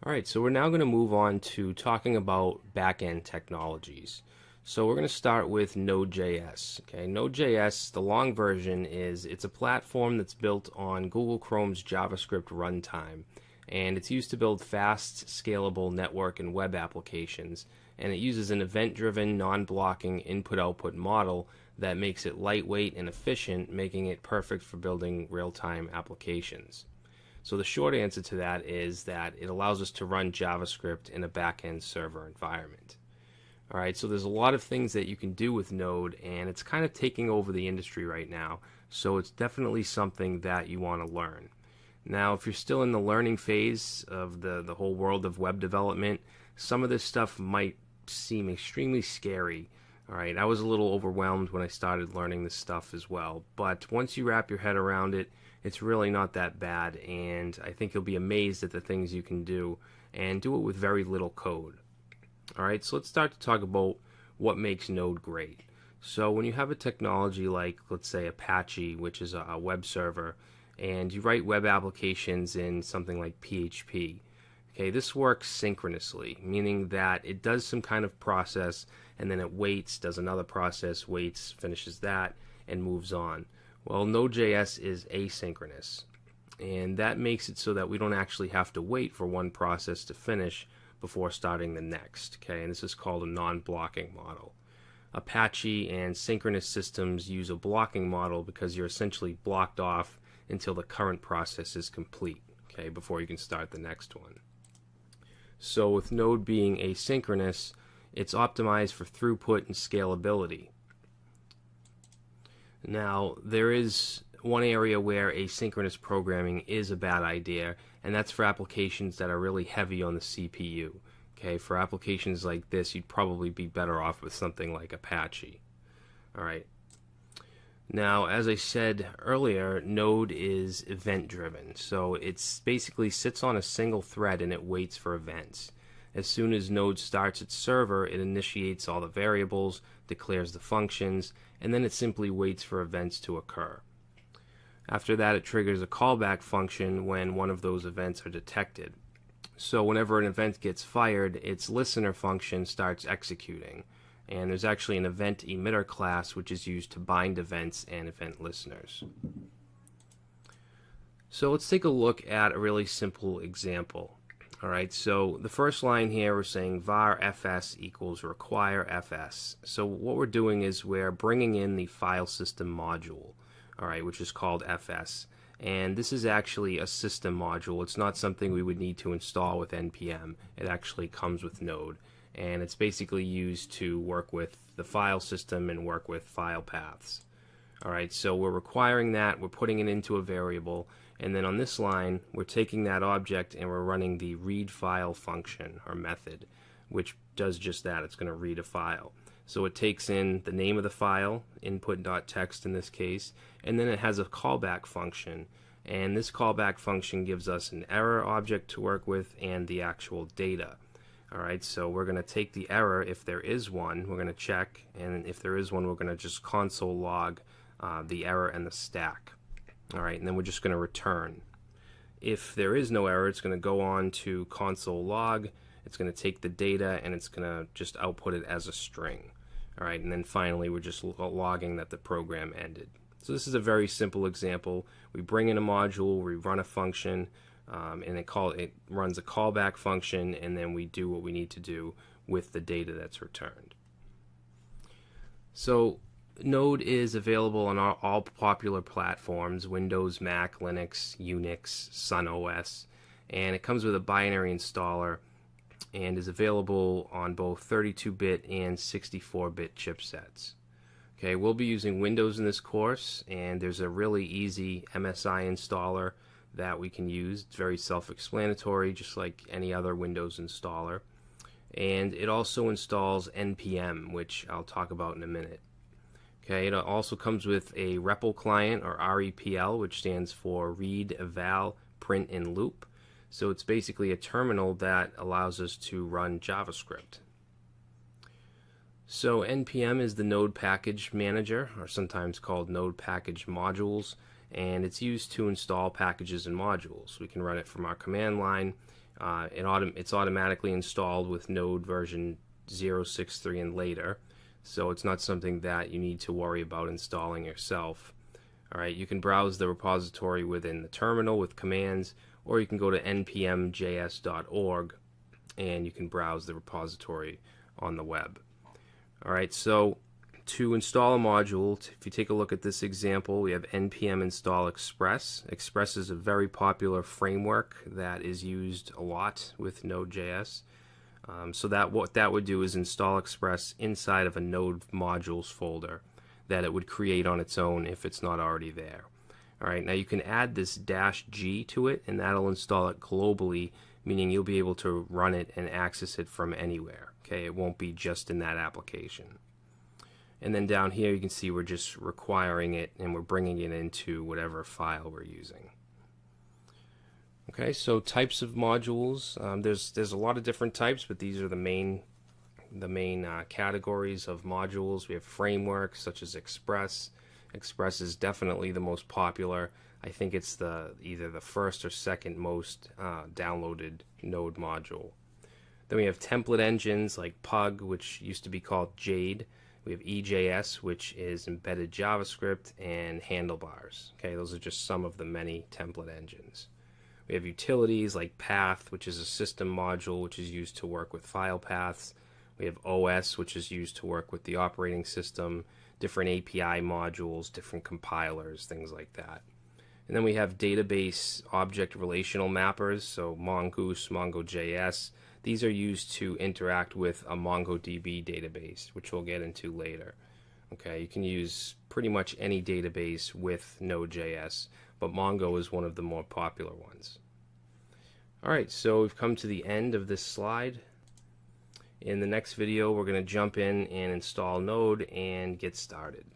All right, so we're now going to move on to talking about back-end technologies. So we're going to start with Node.js. Okay, Node.js, the long version is it's a platform that's built on Google Chrome's JavaScript runtime, and it's used to build fast, scalable network and web applications. And it uses an event-driven, non-blocking input-output model that makes it lightweight and efficient, making it perfect for building real-time applications. So the short answer to that is that it allows us to run JavaScript in a back-end server environment. All right, so there's a lot of things that you can do with Node, and it's kind of taking over the industry right now. So it's definitely something that you want to learn. Now, if you're still in the learning phase of the whole world of web development, some of this stuff might seem extremely scary. All right, I was a little overwhelmed when I started learning this stuff as well. But once you wrap your head around it, it's really not that bad, and I think you'll be amazed at the things you can do, and do it with very little code. All right, so let's start to talk about what makes Node great. So when you have a technology like, let's say, Apache, which is a web server, and you write web applications in something like PHP, okay, this works synchronously, meaning that it does some kind of process, and then it waits, does another process, waits, finishes that, and moves on. Well, Node.js is asynchronous, and that makes it so that we don't actually have to wait for one process to finish before starting the next. Okay, and this is called a non-blocking model. Apache and synchronous systems use a blocking model because you're essentially blocked off until the current process is complete, okay, before you can start the next one. So with Node being asynchronous, it's optimized for throughput and scalability. Now, there is one area where asynchronous programming is a bad idea, and that's for applications that are really heavy on the CPU. Okay, for applications like this, you'd probably be better off with something like Apache. All right. Now, as I said earlier, Node is event-driven, so it basically sits on a single thread and it waits for events. As soon as Node starts its server, it initiates all the variables, declares the functions, and then it simply waits for events to occur. After that, it triggers a callback function when one of those events are detected. So whenever an event gets fired, its listener function starts executing. And there's actually an event emitter class which is used to bind events and event listeners. So let's take a look at a really simple example. All right, so the first line here, we're saying var fs equals require fs. So what we're doing is we're bringing in the file system module, all right, which is called fs. And this is actually a system module. It's not something we would need to install with npm. It actually comes with Node. And it's basically used to work with the file system and work with file paths. All right, so we're requiring that, we're putting it into a variable, and then on this line, we're taking that object and we're running the read file function or method, which does just that. It's going to read a file. So it takes in the name of the file, input.txt in this case, and then it has a callback function. And this callback function gives us an error object to work with and the actual data. All right, so we're going to take the error, if there is one, we're going to check, and if there is one, we're going to just console log the error and the stack. All right, and then we're just going to return. If there is no error, it's going to go on to console log, it's going to take the data, and it's going to just output it as a string. All right, and then finally, we're just logging that the program ended. So this is a very simple example. We bring in a module, we run a function, and it runs a callback function, and then we do what we need to do with the data that's returned. So Node is available on all popular platforms: Windows, Mac, Linux, Unix, Sun OS, and it comes with a binary installer and is available on both 32-bit and 64-bit chipsets. Okay, we'll be using Windows in this course, and there's a really easy MSI installer that we can use. It's very self-explanatory, just like any other Windows installer. And it also installs NPM, which I'll talk about in a minute. Okay, it also comes with a REPL client, or REPL, which stands for Read, Eval, Print, and Loop. So it's basically a terminal that allows us to run JavaScript. So NPM is the Node Package Manager, or sometimes called Node Package Modules, and it's used to install packages and modules. We can run it from our command line, It's automatically installed with Node version 0.6.3 and later, so it's not something that you need to worry about installing yourself. Alright, you can browse the repository within the terminal with commands, or you can go to npmjs.org and you can browse the repository on the web. Alright, so to install a module, if you take a look at this example, we have npm install Express. Express is a very popular framework that is used a lot with Node.js. So what that would do is install Express inside of a Node modules folder that it would create on its own if it's not already there. Alright, now you can add this -g to it, and that'll install it globally, meaning you'll be able to run it and access it from anywhere. Okay, it won't be just in that application. And then down here you can see we're just requiring it and we're bringing it into whatever file we're using. Okay, so types of modules. There's a lot of different types, but these are the main categories of modules. We have frameworks such as Express. Express is definitely the most popular. I think it's either the first or second most downloaded Node module. Then we have template engines like Pug, which used to be called Jade. We have EJS, which is embedded JavaScript, and Handlebars. Okay, those are just some of the many template engines. We have utilities like Path, which is a system module which is used to work with file paths. We have OS, which is used to work with the operating system, different API modules, different compilers, things like that. And then we have database object relational mappers, so Mongoose, MongoJS. These are used to interact with a MongoDB database, which we'll get into later. Okay, you can use pretty much any database with Node.js, but Mongo is one of the more popular ones. Alright, so we've come to the end of this slide. In the next video, we're going to jump in and install Node and get started.